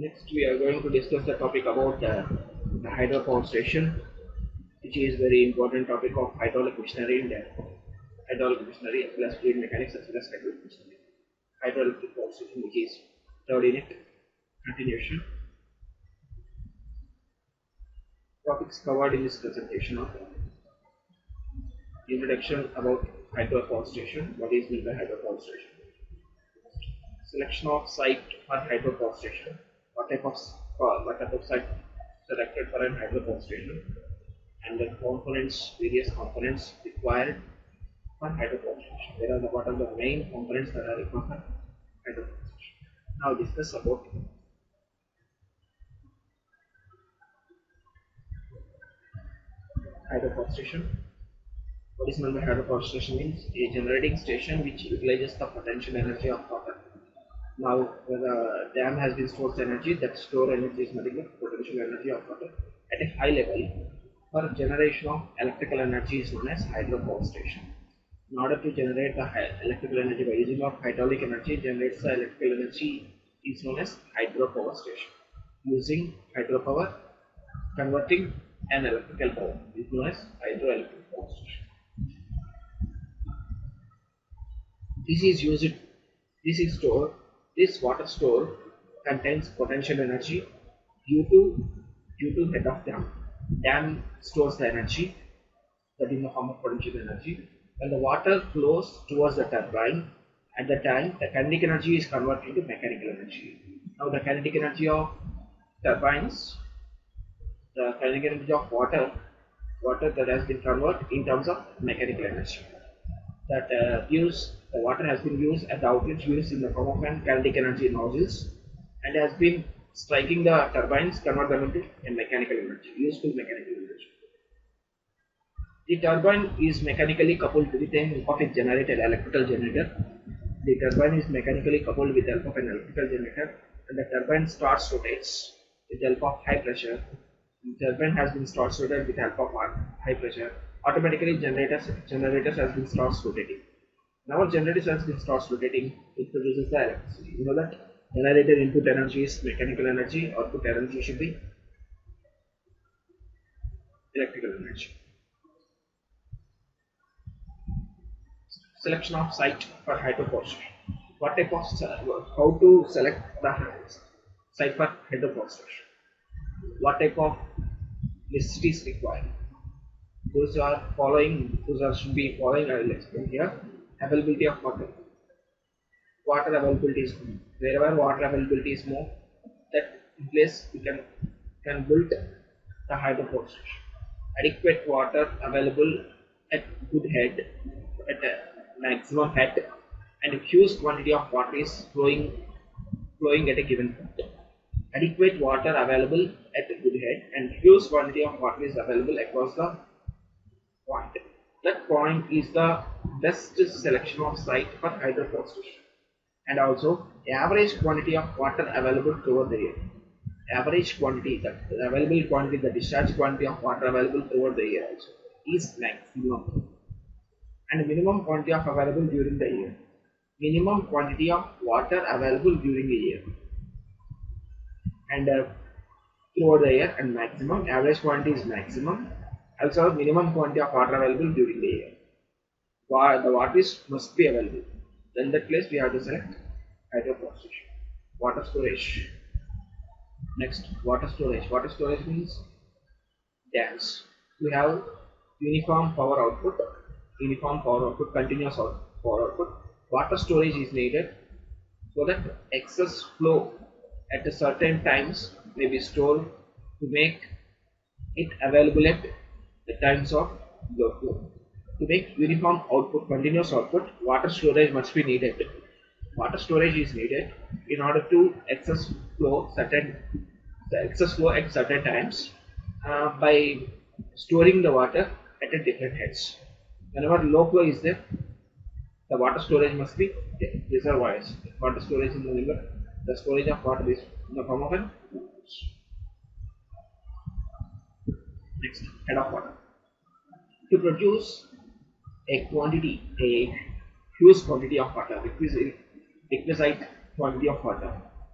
Next, we are going to discuss the topic about the hydropower station, which is very important topic of hydraulic machinery and hydraulic machinery as well as fluid mechanics as well as hydraulic machinery. Hydraulic power station, which is third unit continuation. Topics covered in this presentation of introduction about hydropower station. What is meant by hydropower station? Selection of site for hydropower station. What type of site selected for an hydropower station, and the components, various components required for hydropower station. What are the main components that are required for hydropower station? Now discuss about hydropower station. What is meant by hydropower station means a generating station which utilizes the potential energy of water. Now, the dam has been stored energy, that stored energy is nothing but potential energy of water at a high level. For generation of electrical energy is known as hydropower station. In order to generate the electrical energy by using of hydraulic energy, generates the electrical energy is known as hydropower station. Using hydropower, converting an electrical power is known as hydroelectric power station. This water store contains potential energy due to head of dam. Dam stores the energy that is in the form of potential energy. When the water flows towards the turbine, at the time the kinetic energy is converted into mechanical energy. Now the kinetic energy of turbines, the kinetic energy of water that has been converted in terms of mechanical energy. That the water has been used at the outlet used in the form of kinetic energy nozzles and has been striking the turbines, convert them into a mechanical energy, useful mechanical energy. The turbine is mechanically coupled with the help of a generator, electrical generator. The turbine is mechanically coupled with the help of an electrical generator, and the turbine starts rotates with the help of high pressure. The turbine has been starts rotated with the help of high pressure. Automatically generators has been starts rotating. Now generators has been starts rotating, it produces the electricity. You know that generator input energy is mechanical energy, output energy should be electrical energy. Selection of site for hydropower station. What type of how to select the site for hydropower station? What type of necessity is required? Those should be following. I will explain here. Availability of water. Water availability is more. Wherever water availability is more, that place we can build the hydropower station. Adequate water available at good head, at a maximum head, and a huge quantity of water is flowing at a given point. Adequate water available at a good head and huge quantity of water is available across the point. That point is the best selection of site for hydropower station. And also average quantity of water available throughout the year. Average quantity, the available quantity, the discharge quantity of water available throughout the year also is maximum. And minimum quantity of available during the year. Minimum quantity of water available during the year. And throughout the year, and maximum, average quantity is maximum. Also minimum quantity of water available during the year. The water must be available. Then that place we have to select hydropower station. Water storage. Next, water storage. Water storage means dams. We have uniform power output, continuous power output. Water storage is needed so that excess flow at a certain times may be stored to make it available at the times of low flow. To make uniform output, continuous output, water storage must be needed. Water storage is needed in order to excess flow at certain times by storing the water at a different heads. Whenever low flow is there, the water storage must be reservoirs. Water storage is nothing but the storage of water is in the form of an next head of water. To produce a huge quantity of water, requisite quantity of water,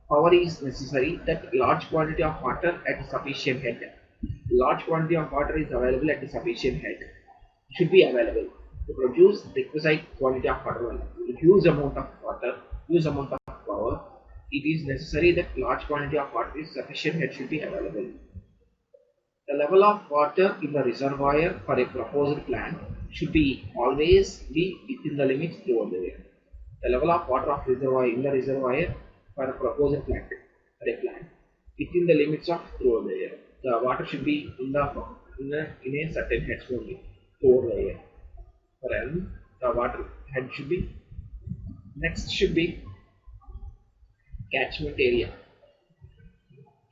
power is necessary that large quantity of water at sufficient head. Large quantity of water is available at a sufficient head. Should be available to produce requisite quantity of water. Huge amount of water, huge amount of power. It is necessary that large quantity of water is sufficient head should be available. The level of water in the reservoir for a proposed plant should be always be within the limits throughout the year. The level of water of reservoir in the reservoir for a proposed plant for a plant within the limits of throughout the year. The water should be in a certain heads only throughout the year. For N, the water head should be next should be catchment area.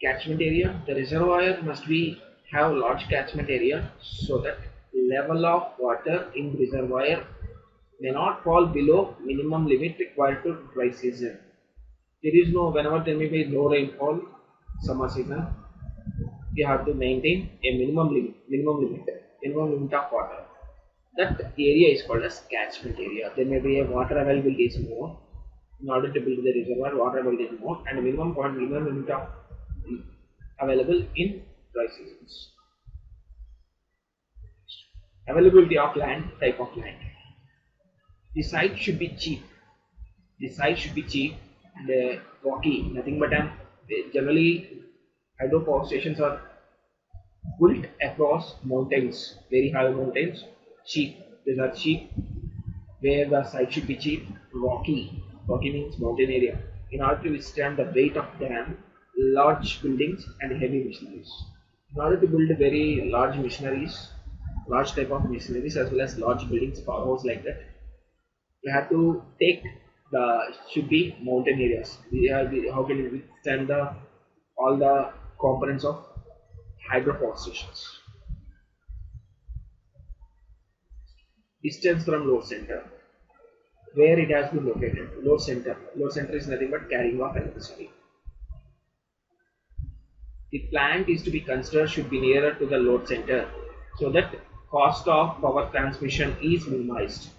Catchment area, the reservoir must be have large catchment area so that level of water in reservoir may not fall below minimum limit required to dry season. There is no whenever there may be no rainfall summer season, you have to maintain a minimum limit of water. That area is called as catchment area. There may be a water availability is more. In order to build the reservoir, water availability is more, and minimum limit of available in dry seasons. Availability of land, type of land. The site should be cheap. The site should be cheap and rocky. Nothing but generally hydropower stations are built across mountains, very high mountains. Cheap. These are cheap. Where the site should be cheap. Rocky. Rocky means mountain area. In order to withstand the weight of dam, large buildings and heavy machineries. In order to build very large machineries, large type of machineries as well as large buildings, powerhouse like that, you have to take the should be mountain areas. How can you withstand all the components of hydropower stations? Distance from load center. Where it has been located. Load center. Load center is nothing but carrying of electricity. The plant is to be considered should be nearer to the load center so that cost of power transmission is minimized.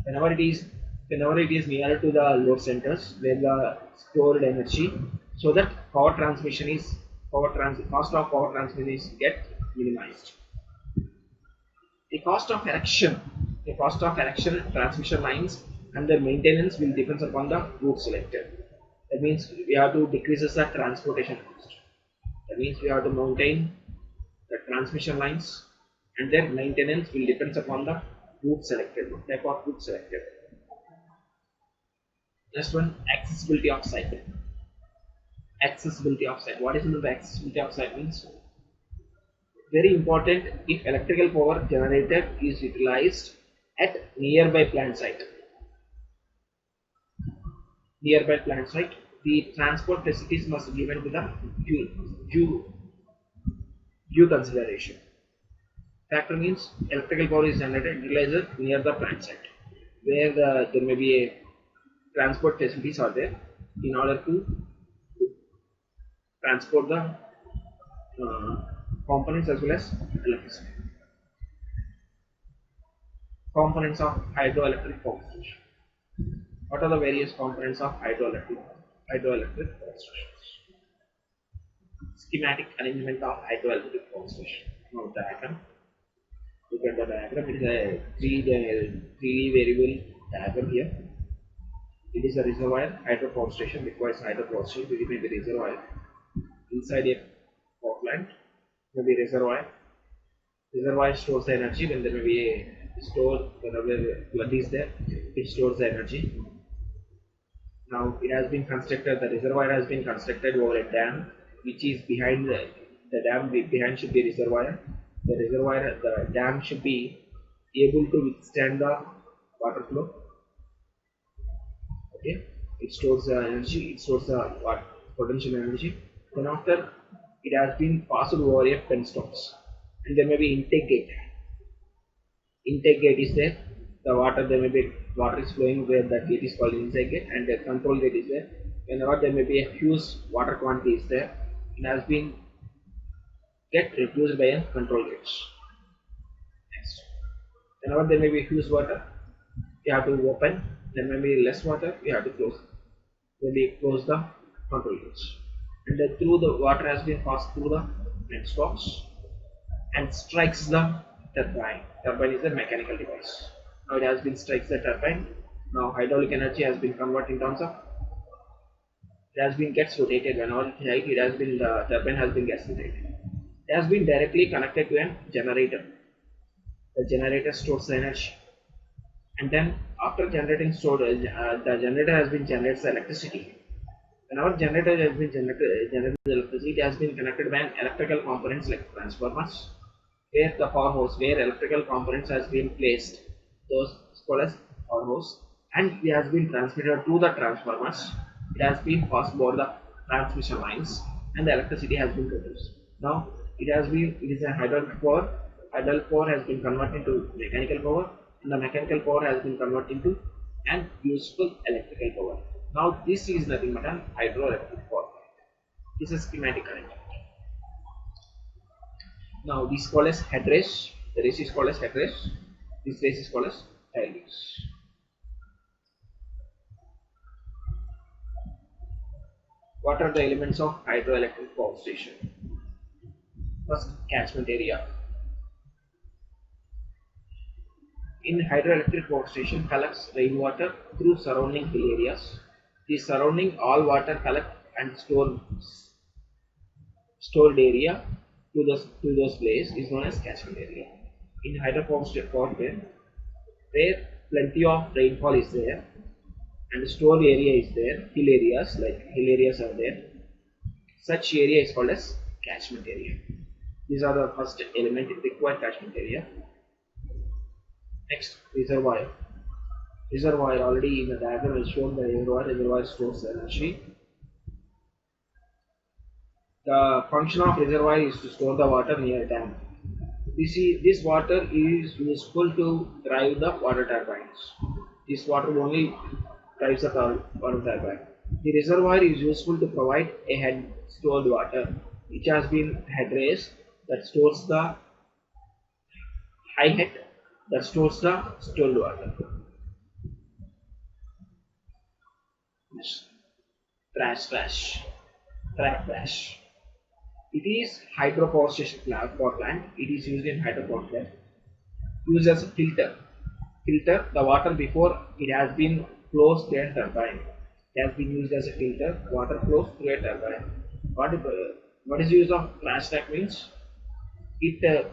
Whenever it is nearer to the load centers where the stored energy, so that cost of power transmission is get minimized. The cost of erection transmission lines and their maintenance will depend upon the route selected. That means we have to decrease the transportation cost. That means we have to maintain the transmission lines and their maintenance will depend upon the route selected, type of route selected. Next one, accessibility of site. Accessibility of site. What is meant by accessibility of site means? Very important if electrical power generator is utilized at nearby plant site. Nearby plant site, the transport facilities must be given to the due consideration. Factor means electrical power is generated utilized near the plant site, where there may be a transport facilities are there in order to transport the components as well as electricity. Components of hydroelectric power station. What are the various components of hydroelectric power stations? Schematic arrangement of hydroelectric power station. Now diagram. Look at the diagram. It is a 3D variable diagram here. It is a reservoir. Hydropower station requires hydropower station. It may be reservoir inside a power plant. Maybe reservoir. Reservoir stores the energy when there may be a store whenever flood is there. It stores the energy. Now it has been constructed. The reservoir has been constructed over a dam, which is behind the dam. Behind should be reservoir. The dam should be able to withstand the water flow. Okay, it stores the energy. It stores the potential energy. Then after it has been passed over a penstocks, and there may be intake gate. Intake gate is there. The water there may be water is flowing where that gate is called intake gate, and the control gate is there. Whenever there may be a huge water quantity is there, it has been get reduced by a control gates. Next, whenever there may be huge water, you have to open. There may be less water, you have to close. When we close the control units. And through the water has been passed through the penstocks and strikes the turbine. Turbine is a mechanical device. Now it has been strikes the turbine. Now hydraulic energy has been converted in terms of it has been gets rotated whenever it has been the turbine has been gets rotated. It has been directly connected to a generator. The generator stores the energy, and then after generating stored, the generator has been generates the electricity. Whenever generator has been generated electricity, it has been connected by an electrical components like transformers, where the power hose, where electrical components has been placed, those called as power hose, and it has been transmitted to the transformers. It has been passed over the transmission lines, and the electricity has been produced. Now it is a hydraulic power. Hydraulic power has been converted into mechanical power, and the mechanical power has been converted into an useful electrical power. Now this is nothing but an hydroelectric power. This is schematic arrangement. Now this is called as head race. The race is called as head race. This race is called as tail race. What are the elements of hydroelectric power station? First, catchment area. In hydroelectric power station collects rainwater through surrounding hill areas. The surrounding all water collect and stored area to those places is known as catchment area. In hydropower power plant, where plenty of rainfall is there and stored area is there, hill areas are there. Such area is called as catchment area. These are the first element in required catchment area. Next, reservoir. Reservoir, already in the diagram is shown the reservoir stores energy. The function of reservoir is to store the water near a dam. This water is useful to drive the water turbines. This water only drives the water turbine. The reservoir is useful to provide a head stored water, which has been head race that stores the high head that stores the stored water. Track trash. It is hydropower station power plant. It is used in hydropower plant. Used as a filter. Filter the water before it has been flows through a turbine. It has been used as a filter. Water flows through a turbine. What is the use of trash track means? It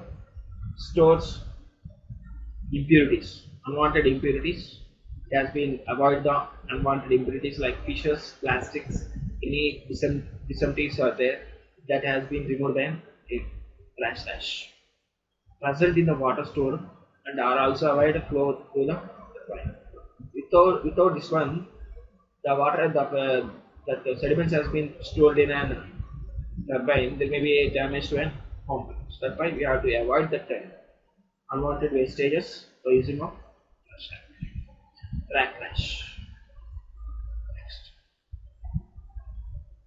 stores impurities, unwanted impurities. It has been avoid the unwanted impurities like fishes, plastics, any disempties are there that has been removed by a trash. Present in the water stored and are also avoid flow through the turbine. Without this one, the water the sediments has been stored in an turbine. There may be a damage to an components. That's why we have to avoid that unwanted wastages by using of track trash. Next,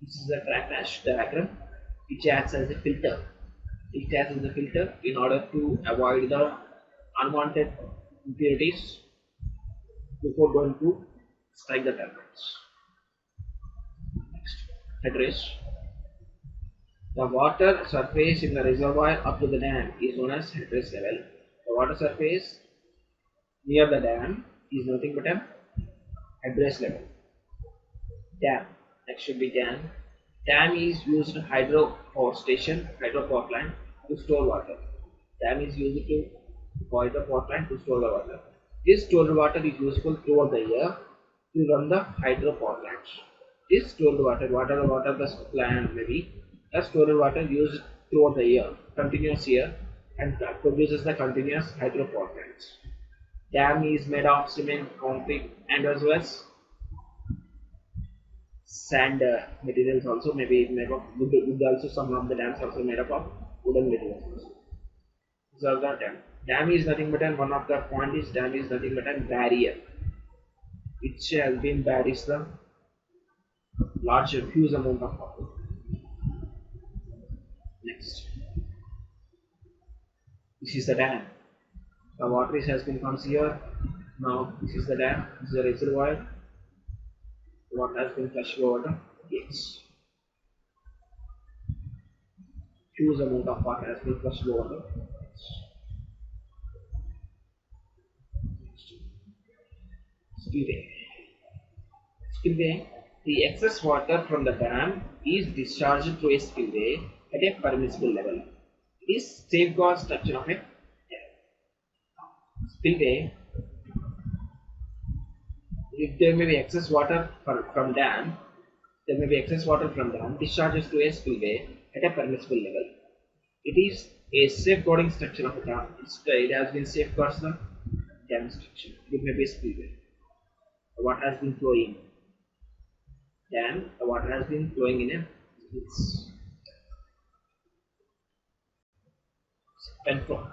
this is the track trash diagram, which acts as a filter. It acts as a filter in order to avoid the unwanted impurities before going to strike the turbines. Next, head race. The water surface in the reservoir up to the dam is known as head race level. The water surface near the dam is nothing but a head race level. Dam. Next should be dam. Dam is used hydro power station, hydro power plant to store water. Dam is used to hydro power plant to store the water. This stored water is useful throughout the year to run the hydro power plants. This stored water the plant maybe, the stored water used throughout the year, continuous year, and produces the continuous hydro power plants. Dam is made of cement, concrete, and as well as sand materials also, maybe made of wood also. Some of the dams also made up of wooden materials. These are the dam. Dam is nothing but one of the point is dam is nothing but a barrier which has been barriers the large huge amount of water. Next, this is the dam. The water has been comes here. Now this is the dam. This is the reservoir. The water has been flushed over Yes. Huge amount of water has been flushed over the spillway. Spillway. The excess water from the dam is discharged through a spillway at a permissible level. It is safeguard structure of a spillway. If there may be excess water from dam, there may be excess water from dam discharges to a spillway at a permissible level. It is a safeguarding structure of a dam. It has been safeguards the dam structure. It may be a spillway. The water has been flowing. Dam, the water has been flowing in a its penstock.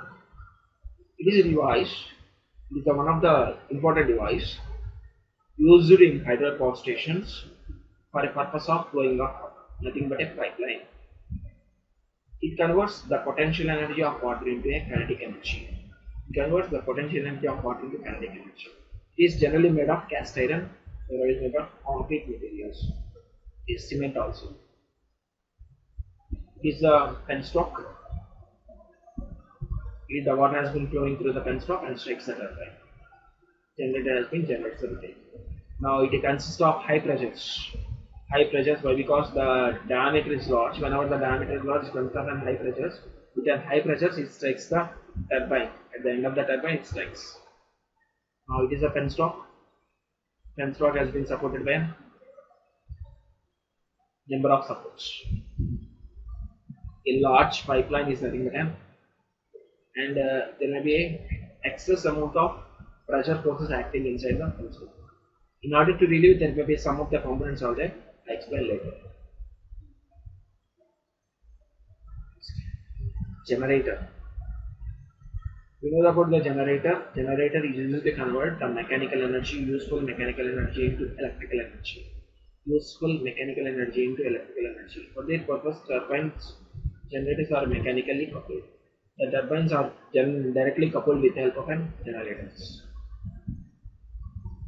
It is a device. It is one of the important device used in hydropower stations for a purpose of flowing of water, nothing but a pipeline. It converts the potential energy of water into a kinetic energy. It converts the potential energy of water into kinetic energy. It is generally made of cast iron, or it is made of concrete materials. It is cement also. It is a penstock. The water has been flowing through the penstock and strikes the turbine. Generator has been generated the rotate. Now it consists of high pressures. High pressures, why? Because the diameter is large. Whenever the diameter is large, it comes up and high pressures. With the high pressures, it strikes the turbine. At the end of the turbine, it strikes. Now it is a penstock. Penstock has been supported by a number of supports. A large pipeline is nothing but and there may be a excess amount of pressure forces acting inside the penstock. In order to relieve, there may be some of the components are there. I explain later. Generator. We know about the generator. Generator is used to convert the mechanical energy, useful mechanical energy into electrical energy. Useful mechanical energy into electrical energy. For this purpose, turbines, generators are mechanically coupled. The turbines are directly coupled with the help of generators.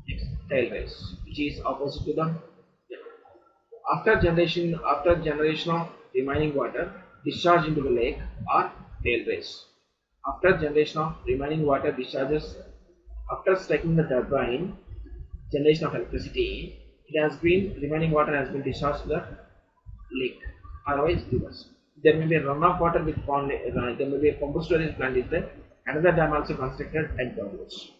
Next, tail race, which is opposite to the after generation of remaining water discharge into the lake or tail race. After generation of remaining water discharges after striking the turbine, generation of electricity, remaining water has been discharged to the lake, otherwise rivers. There may be a runoff water with pond, there may be a pumped storage plant is there. Another dam also constructed at downwards.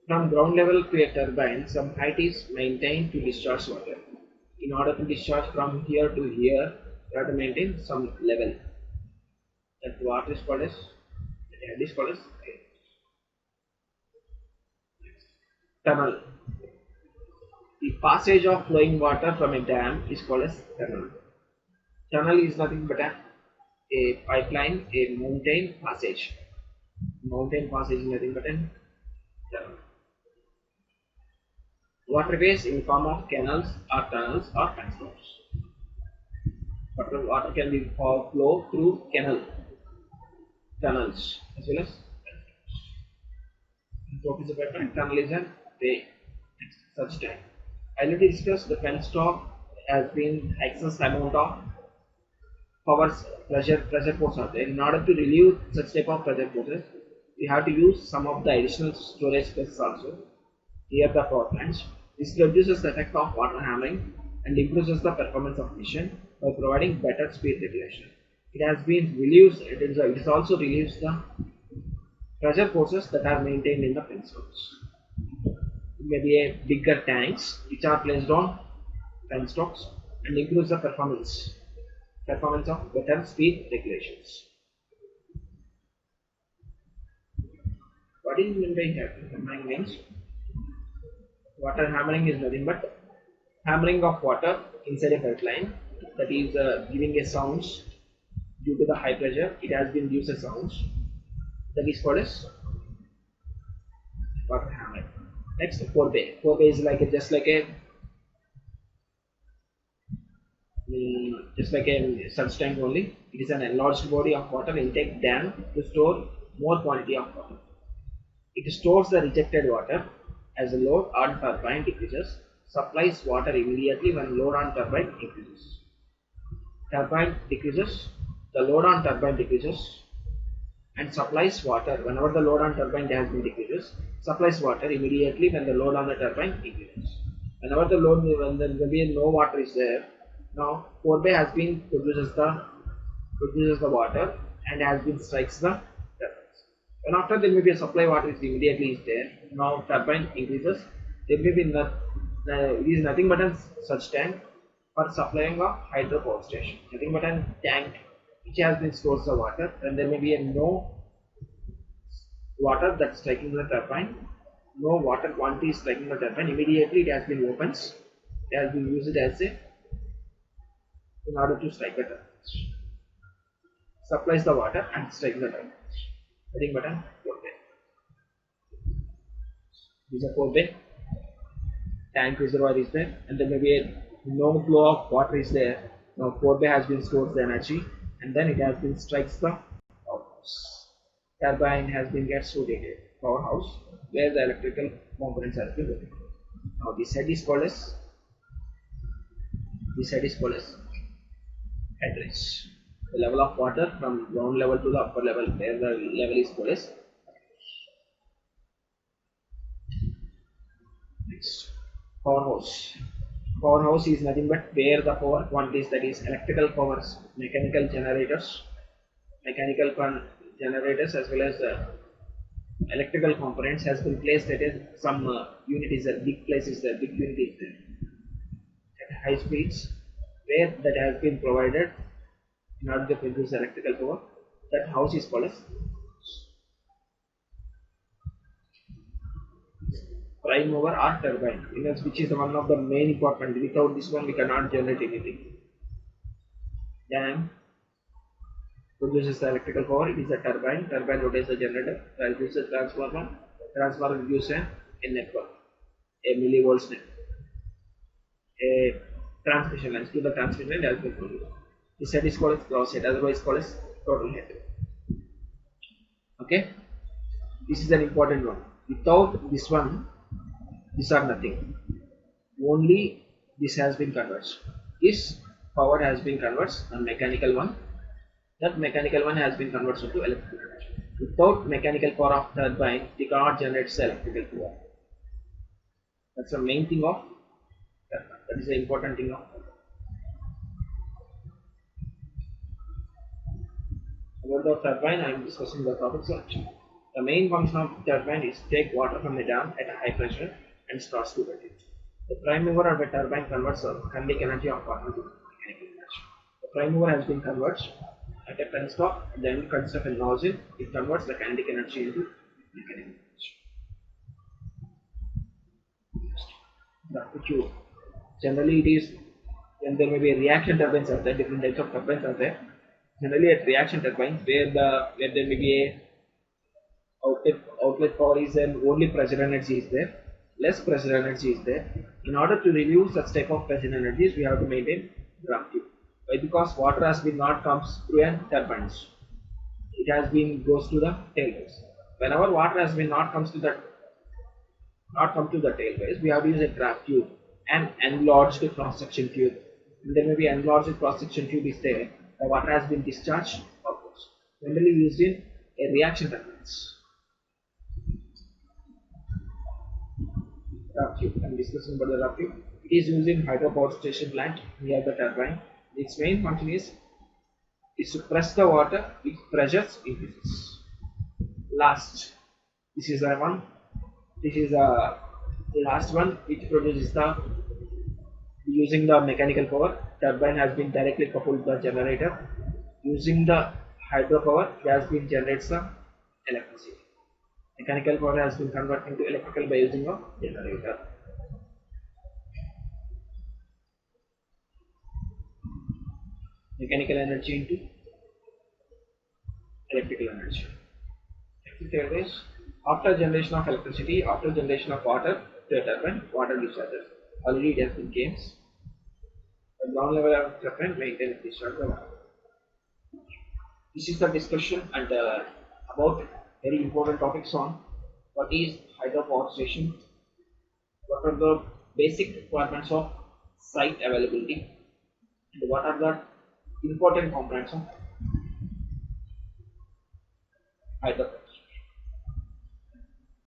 From ground level to a turbine, some height is maintained to discharge water. In order to discharge from here to here, you have to maintain some level. That water is called as tunnel. The passage of flowing water from a dam is called as tunnel. Tunnel is nothing but a pipeline, a mountain passage. Mountain passage is nothing but a tunnel. Waterways in form of canals or tunnels or penstocks. Water can be flow through tunnels as well as penstocks. Tunnel is a way. Such time. I already discussed the penstock has been excess amount of pressure force are there. In order to relieve such type of pressure forces, we have to use some of the additional storage spaces also near the power plants. This reduces the effect of water hammering and improves the performance of machine by providing better speed regulation. It has been relieves. It also relieves the pressure forces that are maintained in the penstocks. Maybe a bigger tanks which are placed on penstocks and improves the performance of better speed regulations. What is meant by hammering means? Water hammering is nothing but hammering of water inside a pipeline, that is giving a sounds due to the high pressure. It has been used as sounds, that is called as water hammering. Next, forebay. Forebay is just like a such tank only. It is an enlarged body of water intake dam to store more quantity of water. It stores the rejected water as a load or turbine decreases. supplies water immediately when load on turbine increases. Turbine decreases, the load on turbine decreases and supplies water whenever the load on turbine has been decreases, supplies water immediately when the load on the turbine increases. Whenever the load, when there will be no water is there, now 4 bay has been produces the water and has been strikes the turbines. And after there may be a supply water is immediately is there. Now turbine increases. There may be it is nothing but a such tank for supplying a hydro power station. Nothing but a tank which has been stores the water, and there may be a no water that's striking the turbine. No water quantity is striking the turbine. Immediately it has been opens. It has been used as a in order to strike the turbine. Supplies the water and strikes the turbine. Nothing but a 4 bay. This is a 4 bay. Tank reservoir is there, and there may be a no flow of water is there. Now 4 bay has been stored the energy, and then it has been strikes the powerhouse. Turbine has been gets rotated powerhouse where the electrical components has been rotated. Now this head is called as head range. The level of water from ground level to the upper level where the level is called as next. Powerhouse. Powerhouse is nothing but where the power quantities, that is electrical powers, mechanical generators as well as electrical components has been placed at some unit is there, big place is there, big unit is there at high speeds where that has been provided in order to produce electrical power. That house is called as prime mover or turbine, which is one of the main important. Without this one we cannot generate anything. Dam produces the electrical power, it is a turbine rotates the generator, produces a transformer gives a network, a millivolts network, a transmission line, to the transmission line has been produced. This head is called as cross head, otherwise called as total head. Okay, this is an important one. Without this one, these are nothing. Only this has been converted. This power has been converted, a mechanical one. That mechanical one has been converted to electrical energy. Without mechanical power of turbine, we cannot generate electrical power. That's the main thing of turbine. That is the important thing of turbine. About the turbine, I am discussing the topic selection. The main function of turbine is take water from the dam at a high pressure and starts to rotate. The prime mover of a turbine converts the kinetic energy of water to mechanical energy. The prime mover has been converted at a penstock, at the end consists of a nozzle. It converts the kinetic energy into mechanical energy. The Q. Generally, it is when there may be a reaction turbines are there, different types of turbines are there. Generally, at reaction turbines, where there may be a outlet power is and only pressure energy is there, less pressure energy is there. In order to relieve such type of pressure energies, we have to maintain draft tube. Why? Because water has been not comes through a turbines. It has been goes to the tailways. Whenever water has been not come to the tailways, we have to use a draft tube and enlarged cross section tube. And there may be enlarged cross section tube is there. The water has been discharged upwards. Generally used in a reaction turbines. Draft tube. I am discussing about the draft tube. It is used in hydropower station plant near the turbine. Its main function is to press the water with pressures increases. Last, this is the one. This is the last one which produces the using the mechanical power. Turbine has been directly coupled to the generator. Using the hydropower, it has been generates the electricity. Mechanical power has been converted into electrical by using a generator. Mechanical energy into electrical energy. After generation of electricity, after generation of water to a turbine, water discharges. Already it has been games. The ground level of turbine maintains discharge the water. This is the discussion and about very important topics on what is hydropower station, what are the basic requirements of site availability and what are the important components of hydropower.